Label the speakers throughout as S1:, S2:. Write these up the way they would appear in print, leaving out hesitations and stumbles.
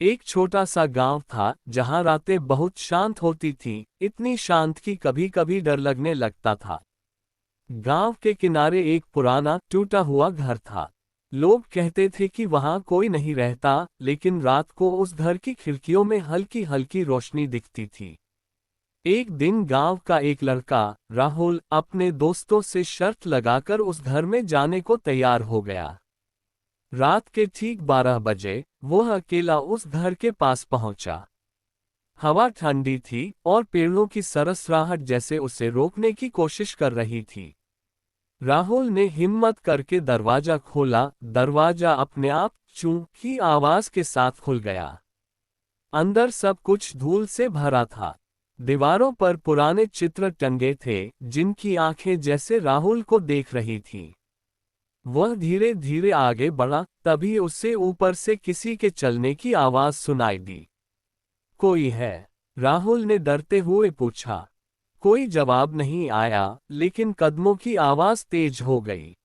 S1: एक छोटा सा गांव था जहां रातें बहुत शांत होती थीं, इतनी शांत कि कभी कभी डर लगने लगता था। गांव के किनारे एक पुराना टूटा हुआ घर था। लोग कहते थे कि वहां कोई नहीं रहता, लेकिन रात को उस घर की खिड़कियों में हल्की हल्की रोशनी दिखती थी। एक दिन गांव का एक लड़का, राहुल, अपने दोस्तों से शर्त लगाकर उस घर में जाने को तैयार हो गया। रात के ठीक 12 बजे वह अकेला उस घर के पास पहुंचा। हवा ठंडी थी और पेड़ों की सरसराहट जैसे उसे रोकने की कोशिश कर रही थी। राहुल ने हिम्मत करके दरवाजा खोला। दरवाजा अपने आप चूं की आवाज के साथ खुल गया। अंदर सब कुछ धूल से भरा था। दीवारों पर पुराने चित्र टंगे थे, जिनकी आंखें जैसे राहुल को देख रही थीं। वह धीरे धीरे आगे बढ़ा, तभी उससे ऊपर से किसी के चलने की आवाज सुनाई दी। कोई है? राहुल ने डरते हुए पूछा। कोई जवाब नहीं आया, लेकिन कदमों की आवाज तेज हो गई।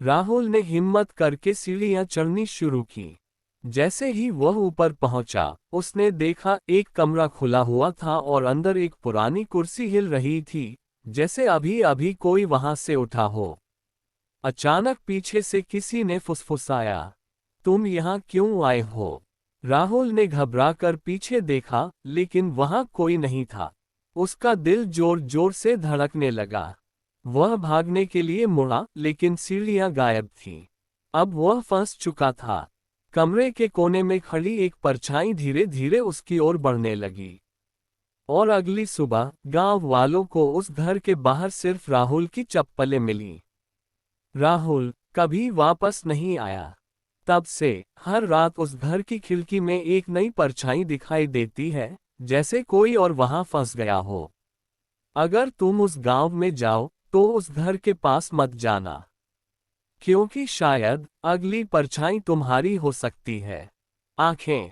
S1: राहुल ने हिम्मत करके सीढ़ियां चढ़नी शुरू की। जैसे ही वह ऊपर पहुंचा, उसने देखा एक कमरा खुला हुआ था और अंदर एक पुरानी कुर्सी हिल रही थी, जैसे अभी अभी कोई वहां से उठा हो। अचानक पीछे से किसी ने फुसफुसाया, तुम यहाँ क्यों आए हो? राहुल ने घबराकर पीछे देखा, लेकिन वहां कोई नहीं था। उसका दिल जोर जोर से धड़कने लगा। वह भागने के लिए मुड़ा, लेकिन सीढ़ियां गायब थीं। अब वह फंस चुका था। कमरे के कोने में खड़ी एक परछाई धीरे धीरे उसकी ओर बढ़ने लगी। और अगली सुबह गांव वालों को उस घर के बाहर सिर्फ राहुल की चप्पलें मिलीं। राहुल कभी वापस नहीं आया। तब से हर रात उस घर की खिड़की में एक नई परछाई दिखाई देती है, जैसे कोई और वहां फंस गया हो। अगर तुम उस गांव में जाओ, तो उस घर के पास मत जाना, क्योंकि शायद अगली परछाई तुम्हारी हो सकती है। आंखें